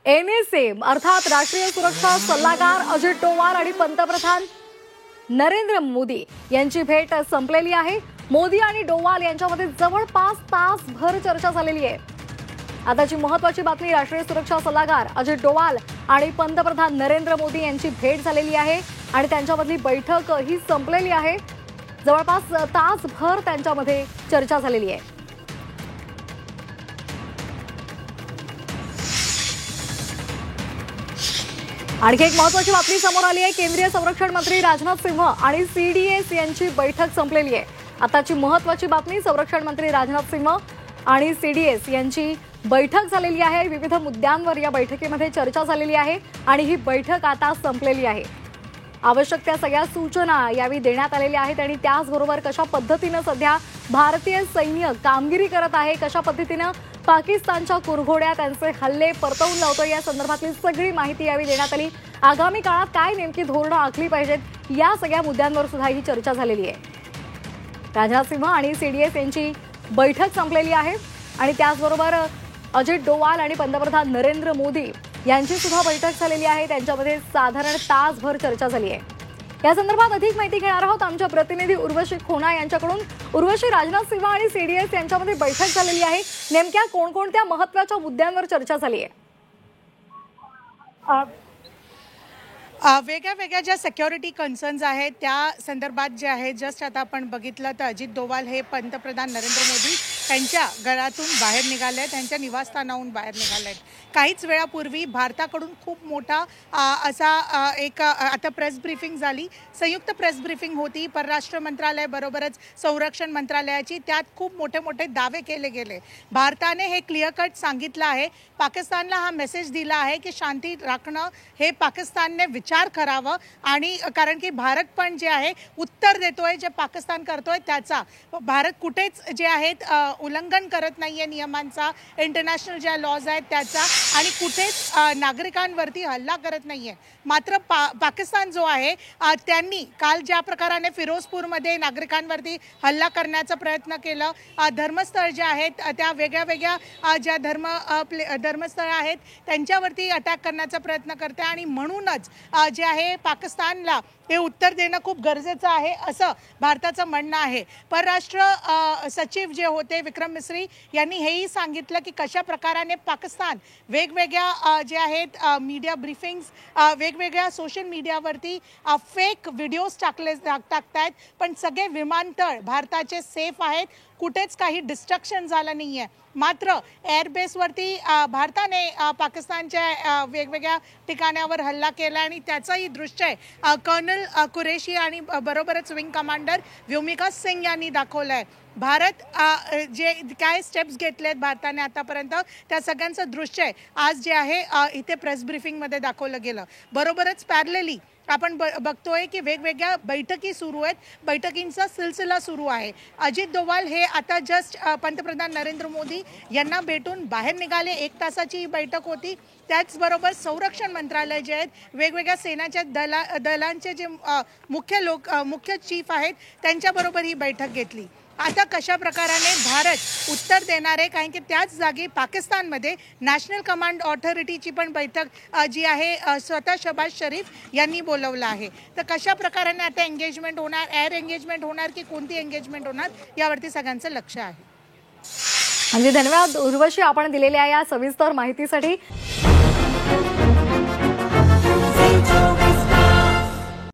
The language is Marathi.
एनएसए अर्थात राष्ट्रीय सुरक्षा सल्लागार अजित डोवाल आणि पंतप्रधान नरेंद्र मोदी यांची भेट संपलेली आहे। मोदी आणि डोवाल यांच्यामध्ये जवळपास तासभर चर्चा झालेली आहे। आताची महत्त्वाची बातमी, राष्ट्रीय सुरक्षा सल्लागार अजित डोवाल आणि पंतप्रधान नरेंद्र मोदी यांची भेट झालेली आहे आणि त्यांच्यामधली बैठक ही संपलेली आहे। जवळपास तासभर त्यांच्यामध्ये चर्चा झालेली आहे। आणखी एक महत्त्वाची बातमी समोर आली आहे। केंद्रीय संरक्षण मंत्री राजनाथ सिंह आणि सीडीएस यांची बैठक संपलेली आहे। आताची महत्त्वाची बातमी, संरक्षण मंत्री राजनाथ सिंह आणि सीडीएस यांची बैठक झालेली आहे। विविध मुद्द्यांवर या बैठकीमध्ये चर्चा झालेली आहे आणि ही बैठक आता संपलेली आहे। आवश्यक त्या सगळ्या सूचना यावेळी देण्यात आलेल्या आहेत आणि त्याचबरोबर कशा पद्धतीने सध्या भारतीय सैन्य कामगिरी करत आहे, कशा पद्धतीने पाकिस्तानच्या कुरघोड्या त्यांचे हल्ले परतवून लावतो, या संदर्भातली सगळी माहिती यावेळी देण्यात आली। आगामी काळात काय नेमकी धोरणं आखली पाहिजेत या सगळ्या मुद्द्यांवर सुद्धा ही चर्चा झालेली आहे। राजनाथ सिंह आणि सीडीएस यांची बैठक संपलेली आहे आणि त्याचबरोबर अजित डोवाल आणि पंतप्रधान नरेंद्र मोदी यांची सुद्धा बैठक झालेली आहे। त्यांच्यामध्ये साधारण तासभर चर्चा झाली आहे। या संदर्भात अधिक माहिती घेणार आहोत आमच्या प्रतिनिधी उर्वशी खोना यांच्याकडून। उर्वशी, राजनाथ सिंह आणि सीडीएस यांच्यामध्ये बैठक झालेली आहे, नेमक्या कोणकोणत्या महत्त्वाच्या मुद्द्यांवर चर्चा झाली आहे? वेगळ्या वेगळ्या ज्या सिक्युरिटी कन्सर्न्स आहेत त्या संदर्भात जे आहे, जस्ट आता आपण बघितलं तर अजित डोवाल हे पंतप्रधान नरेंद्र मोदी यांच्या घरातून बाहेर निघाले आहेत, त्यांच्या निवासस्थानाहून बाहेर निघाले आहेत। काहीच वेळापूर्वी भारताकडून खूप मोठा असा एक आता प्रेस ब्रीफिंग झाली, संयुक्त प्रेस ब्रीफिंग होती परराष्ट्र मंत्रालय बरोबरच संरक्षण मंत्रालयाची। त्यात खूप मोठे मोठे दावे केले गेले। भारताने हे क्लिअर कट सांगितलं आहे, पाकिस्तानला हा मेसेज दिला आहे की शांती राखणं हे पाकिस्तानने विचार करावं, आणि कारण की भारत पण जे आहे उत्तर देतोय जे पाकिस्तान करतोय त्याचा। भारत कुठेच जे आहेत उल्लंघन करत नाहीये नियमांचा, इंटरनॅशनल ज्या लॉज आहेत त्याचा, आणि कुठेच नागरिकांवरती हल्ला करत नाहीये। मात्र पाकिस्तान जो आहे त्यांनी काल ज्या प्रकाराने फिरोजपूरमध्ये नागरिकांवरती हल्ला करण्याचा प्रयत्न केला, धर्मस्थळ जे आहेत त्या वेगळ्या वेगळ्या ज्या धर्मस्थळ आहेत त्यांच्यावरती अटॅक करण्याचा प्रयत्न करते, आणि म्हणूनच जे आहे पाकिस्तानला हे उत्तर देणं खूप गरजेचं आहे असं भारताचं म्हणणं आहे। परराष्ट्र सचिव जे होते विक्रम मिस्री यांनी हेही सांगितलं की कशा प्रकाराने पाकिस्तान वेगवेगळ्या जे आहेत मीडिया ब्रीफिंग्स, वेगवेगळ्या सोशल मीडियावरती फेक व्हिडिओज टाकतायत, पण सगळे विमानतळ भारताचे सेफ आहेत, कुठेच काही डिस्ट्रक्शन झालं नाही आहे। मात्र एअरबेसवरती भारताने पाकिस्तानच्या वेगवेगळ्या ठिकाणावर हल्ला केला आणि त्याचंही दृश्य आहे कर्नल कुरेशी आणि बरोबरच विंग कमांडर व्योमिका सिंग यांनी दाखवलं आहे। भारत जे काय स्टेप्स घेतलेत भारताने आतापर्यंत त्या सगळ्यांचं दृश्य आहे आज जे आहे इथे प्रेस ब्रीफिंगमध्ये दाखवलं गेलं। बरोबरच पॅरलली आपण बघतोय की वेगवेगळ्या बैठकी सुरू आहेत, बैठकींचा सिलसिला सुरू आहे। अजित डोवाल हे आता जस्ट पंतप्रधान नरेंद्र मोदी यांना भेटून बाहेर निघाले, 1 तासाची ही बैठक होती। त्याचबरोबर संरक्षण मंत्रालय जे आहेत वेगवेगळ्या सेनाच्या दलांचे जे मुख्य चीफ आहेत त्यांच्याबरोबर ही बैठक घेतली। आता कशा प्रकाराने भारत उत्तर देणार आहे, कारण की त्याच जागी पाकिस्तानमध्ये नॅशनल कमांड ऑथॉरिटीची पण बैठक जी आहे स्वतः शहबाज शरीफ यांनी बोलवलं आहे। तर कशा प्रकाराने आता एंगेजमेंट होणार, एअर एंगेजमेंट होणार की कोणती एंगेजमेंट होणार यावरती सगळ्यांचं लक्ष आहे। म्हणजे धन्यवाद उर्वशी, आपण दिलेल्या या सविस्तर माहितीसाठी।